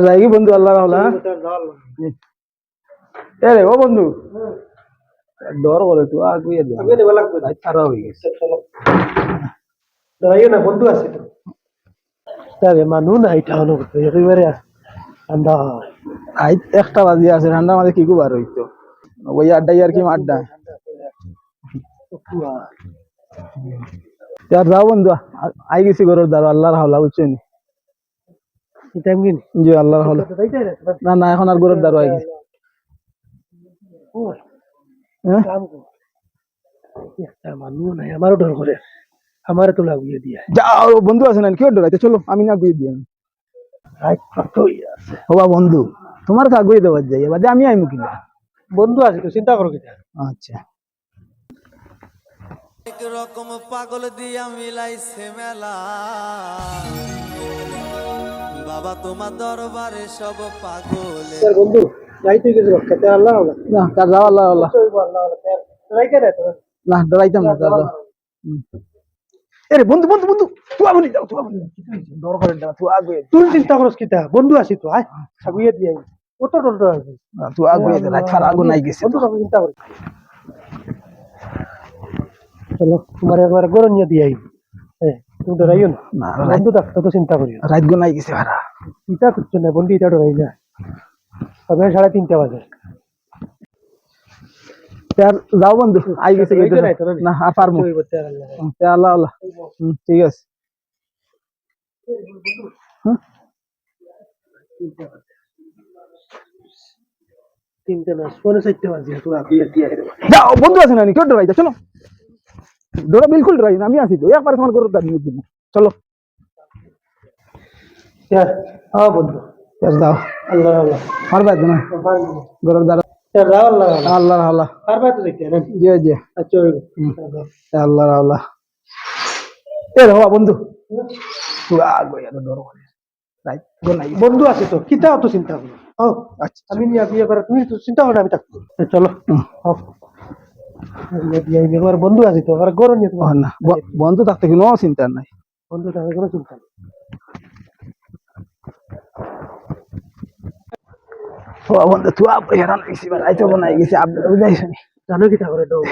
যাই বন্ধু আল্লাহ রাহলা এ রে ও বন্ধু ডর করে তুই আগুয়ে দে আগুয়ে দেবা লাগবে রাত খারাপ হয়ে গেছে চলো দাঁড়াইও না বন্ধু আছে তো তারে মানু না এটা হলো একেবারে ঠান্ডা আই একটা বাজি আছে ঠান্ডা মাঝে কি গুবার হইতো ওই আড্ডাই আর কি আড্ডা यार जाओ बंधु आई किसी गरर दारो আল্লাহর হাওলা বুঝছেন এই টাইম কি জি আল্লাহর হাওলা না না এখন আর গরর দারো আই গেছে হ্যাঁ কাম কর একটা মানুষ নাই আমারও ডর করে আমারে তো লাগিয়ে দিয়া যাও বন্ধু আছে না কি ডরাইতে চলো আমি না গুইয়ে দিই রাইট কতই আছে হবা বন্ধু তোমার তো আগুয়ে দেওয়া যায় বাদে আমি আইমু কিনা বন্ধু আছে তো চিন্তা করো কিনা আচ্ছা এক রকম পাগল দিয়া মিলাইছে মেলা বাবা তোমার দরবারে সব পাগল স্যার বন্ধু যাইতে গেছে রক্ষাতে আল্লাহ আল্লাহ না তার যাও আল্লাহ আল্লাহ আল্লাহ আল্লাহ ডরাই কে রে না ডরাইতাম না তার এরে বন্ধু বন্ধু বন্ধু তুই আগুনি যাও তুই আগুনি ডর করে দাও তুই আগুয়ে তুই চিন্তা করছ কিটা বন্ধু আছি তো আয় আগুয়ে দিয়ে কত ডর ডর আছে তুই আগুয়ে দে রাত খার আগুন নাই গেছে বন্ধু চিন্তা কর চলো তোমার একবার গরম নিয়ে দিয়ে আই তুমি ডরাইও না বন্ধু থাকতো তো চিন্তা করিও রাত গুনাই গেছে ভাড়া চিন্তা করছো না বন্ধু এটা ডরাই না তবে 3:30 বাজে यार যাও বন্ধু আই গেছে না আর পারমু আল্লাহ আল্লাহ ঠিক আছে তিনটা না 4:30 বাজে তুই আগে দিয়ে যাও বন্ধু আছে না কেউ ডরাই চলো ডরা বিলকুল ডরাই না আমি আছি তো একবার ফোন করো দাঁড়িয়ে দিন চলো यार हां বন্ধু यार যাও আল্লাহ আল্লাহ পারবা না গরর দাঁড়া यार যাও আল্লাহ আল্লাহ আল্লাহ পারবা তো দেখতে না জি জি আচ্ছা আল্লাহ আল্লাহ এ হওয়া বন্ধু তুই আগো এত ডর করে রাইট গোনাই বন্ধু আছে তো কিটা অত চিন্তা করো ও আচ্ছা আমি নিয়ে বিয়ে করে তুমি তো চিন্তা করো আমি থাকবো চলো হ্যাঁ একবার বন্ধু আছে তো আর গরম নিয়ে না বন্ধু থাকতে কোনো চিন্তা নাই বন্ধু থাকতে কোনো চিন্তা নেই ও বন্ধু তুই আপ হেরান হইছিস ভাই তো বানাই গেছে আপনি বুঝাইছেন জানো কি তা করে ডর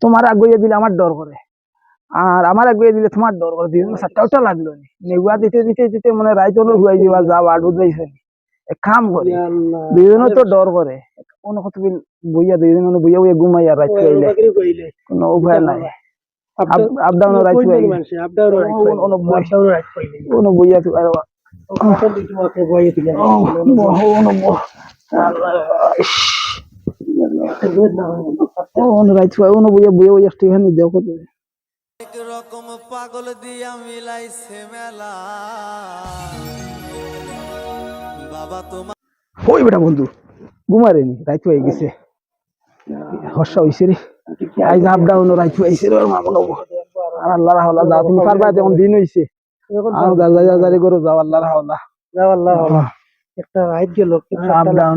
তোমার আগুয়ে দিলে আমার ডর করে আর আমার আগুয়ে দিলে তোমার ডর করে দিন সাতটা লাগলো নেগুয়া দিতে দিতে দিতে মানে রাইত হলো হুয়াই দিবা যা বাড় বুঝাইছেন এক কাম করে দুইজনও তো ডর করে কোন কত বিল বইয়া দুইজন বইয়া বইয়া ঘুমাইয়া রাইত কইলে কোনো উপায় নাই আপ ডাউন রাইত কইলে আপ ডাউন রাইত কইলে কোনো বইয়া তো আর কত দিন তোমাকে বইয়া দিলে এক রকম পাগল দিয়া মিলাইছে মেলা বাবা তোমার ওই বেটা বন্ধু ঘুমারেনি রাইত হয়ে গেছে হর্ষা হইছে রে আইজ আপ ডাউন রাইত হইছে রে মামন আল্লাহ রাহলা দাও তুমি পারবা যেমন দিন হইছে আর দাদা করো যাও আল্লাহ রাহলা যাও আল্লাহ একটা রাইত গেল আপ ডাউন